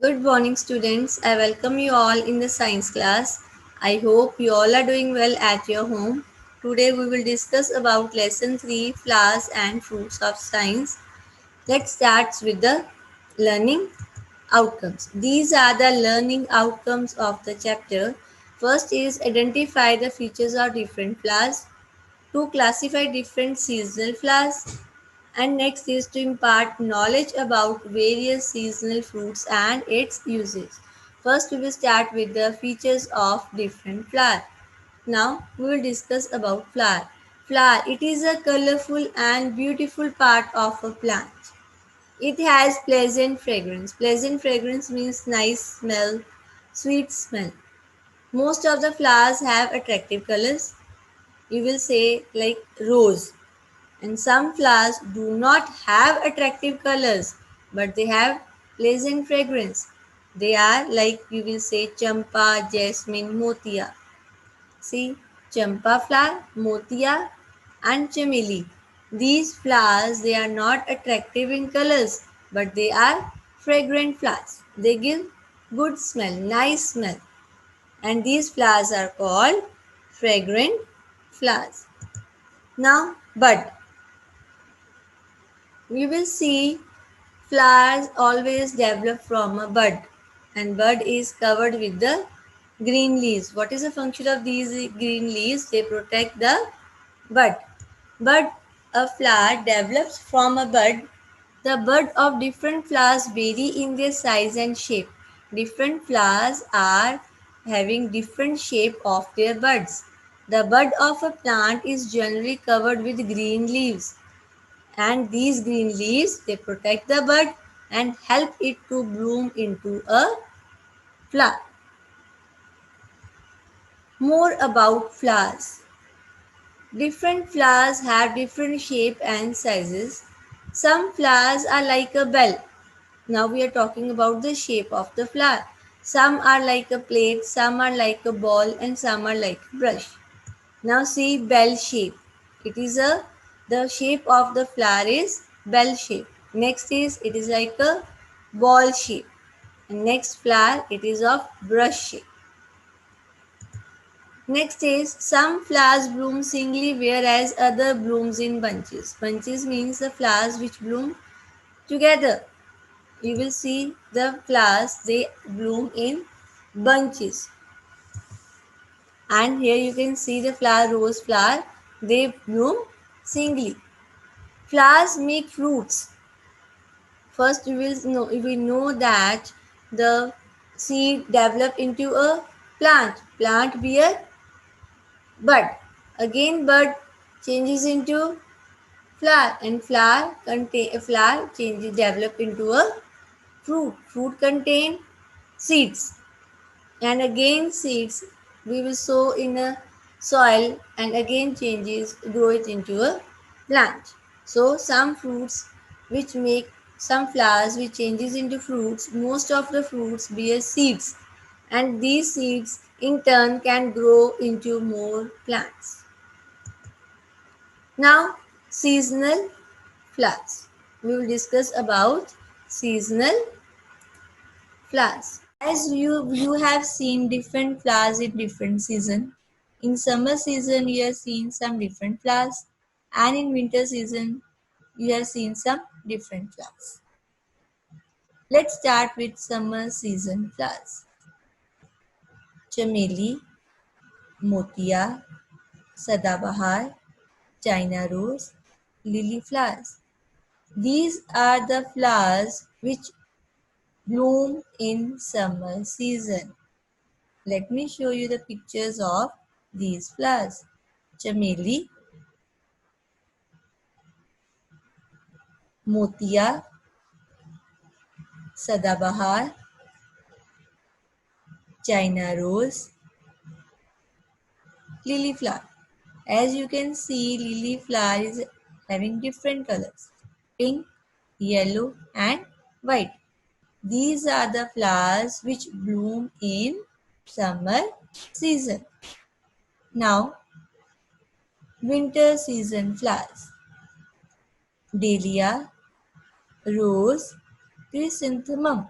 Good morning, students. I welcome you all in the science class. I hope you all are doing well at your home. Today we will discuss about lesson 3 flowers and fruits of science. Let's start with the learning outcomes. These are the learning outcomes of the chapter. First is identify the features of different flowers. To classify different seasonal flowers, and next is to impart knowledge about various seasonal fruits and its uses. First we will start with the features of different flower. Now we will discuss about flower. Flower, it is a colorful and beautiful part of a plant. It has pleasant fragrance. Pleasant fragrance means nice smell, sweet smell. Most of the flowers have attractive colors. You will say like rose, and some flowers do not have attractive colors, but they have pleasant fragrance. They are like you will say champa, jasmine, motia. See, champa flower, motia, and chameli. These flowers they are not attractive in colors, but they are fragrant flowers. They give good smell, nice smell, and these flowers are called fragrant flowers. Now, bud. You will see flowers always develop from a bud, and bud is covered with the green leaves. What is the function of these green leaves? They protect the bud. Bud, a flower develops from a bud. The bud of different flowers vary in their size and shape. Different flowers are having different shape of their buds. The bud of a plant is generally covered with green leaves, and these green leaves they protect the bud and help it to bloom into a flower. More about flowers. Different flowers have different shape and sizes. Some flowers are like a bell. Now we are talking about the shape of the flower. Some are like a plate, some are like a ball, and some are like a brush. Now see bell shape. It is a the shape of the flower is bell shape. Next is it is like a ball shape. And next flower it is of brush shape. Next is some flowers bloom singly whereas other blooms in bunches. Bunches means the flowers which bloom together. You will see the flowers they bloom in bunches. And here you can see the flower rose flower. They bloom singly. Flowers make fruits. First we know that the seed develop into a plant. Plant bear bud. Again bud changes into flower, and flower changes develop into a fruit. Fruit contain seeds, and again seeds we will sow in a soil and again changes grow it into a plant. So some fruits which make some flowers which changes into fruits, most of the fruits bear seeds, and these seeds in turn can grow into more plants. Now seasonal flowers. We will discuss about seasonal flowers. As you have seen different flowers in different season. In summer season you have seen some different flowers, and in winter season you have seen some different flowers. Let's start with summer season flowers. Chameli, motia, sadabahar, china rose, lily flowers. These are the flowers which bloom in summer season. Let me show you the pictures of these flowers. Chameli, motia, sadabahar, china rose, lily flower. As you can see, lily flower is having different colors: pink, yellow, and white. These are the flowers which bloom in summer season. Now, winter season flowers. Dahlia, rose, chrysanthemum.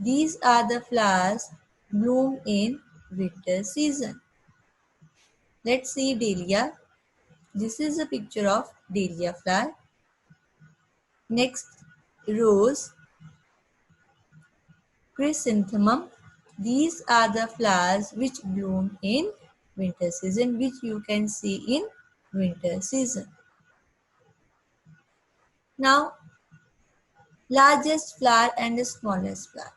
These are the flowers bloom in winter season. Let's see dahlia. This is a picture of dahlia flower. Next, rose, chrysanthemum. These are the flowers which bloom in winter season, which you can see in winter season. Now, largest flower and the smallest flower.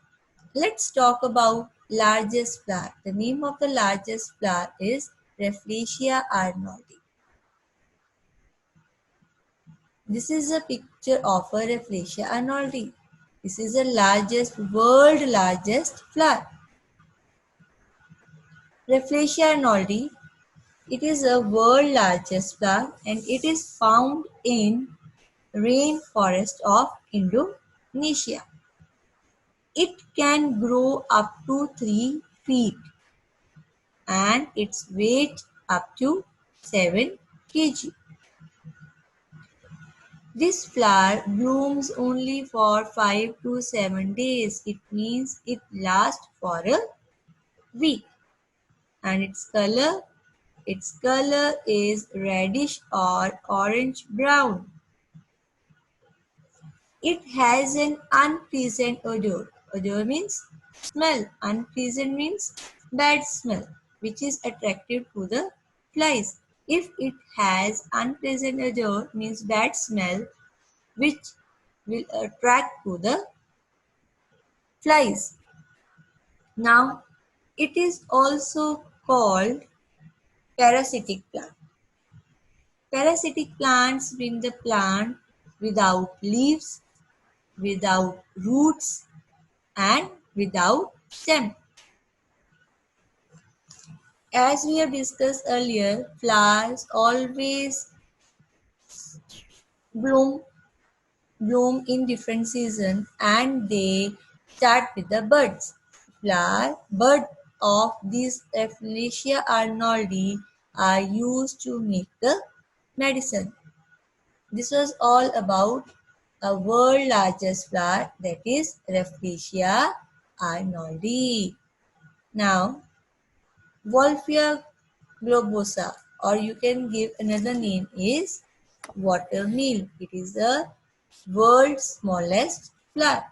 Let's talk about largest flower. The name of the largest flower is Rafflesia arnoldi. This is a picture of a Rafflesia arnoldi. This is the world largest flower. Rafflesia arnoldi, it is a world largest flower and it is found in rainforest of Indonesia. It can grow up to 3 feet and its weight up to 7 kg. This flower blooms only for 5 to 7 days. It means it lasts for a week. And its color is reddish or orange brown. It has an unpleasant odor. Odor means smell. Unpleasant means bad smell, which is attractive to the flies. If it has unpleasant odor means bad smell, which will attract to the flies. Now, it is also called parasitic plant. Parasitic plants mean the plant without leaves, without roots, and without stem. As we have discussed earlier, flowers always bloom in different seasons and they start with the buds. Bud of these Rafflesia arnoldi are used to make the medicine. This was all about a world largest flower, that is Rafflesia arnoldi. Now, Wolffia globosa, or you can give another name, is watermeal. It is the world's smallest flower.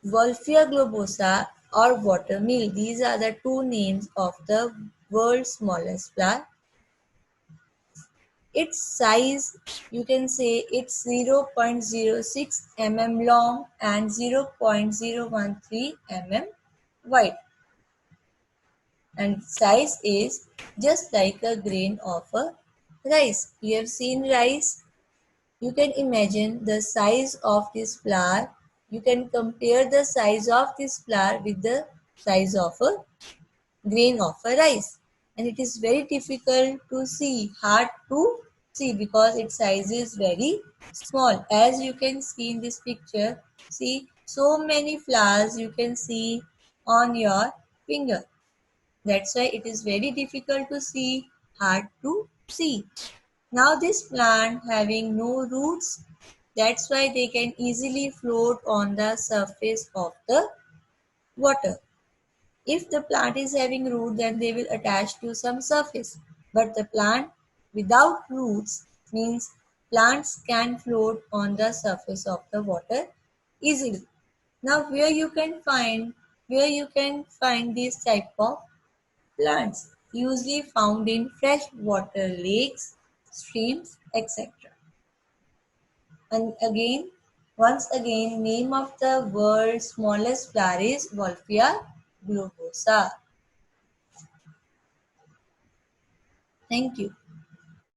Wolffia globosa or watermeal, these are the two names of the world's smallest flower. Its size, you can say it's 0.06 mm long and 0.013 mm wide. And size is just like a grain of a rice. You have seen rice. You can imagine the size of this flower. You can compare the size of this flower with the size of a grain of a rice. And it is very difficult to see, hard to see because its size is very small. As you can see in this picture, see so many flowers you can see on your finger. That's why it is very difficult to see, hard to see. Now this plant having no roots, that's why they can easily float on the surface of the water. If the plant is having root, then they will attach to some surface. But the plant without roots means plants can float on the surface of the water easily. Now where you can find this type of plants, usually found in freshwater lakes, streams, etc. And once again, name of the world's smallest flower is Wolffia globosa. Thank you.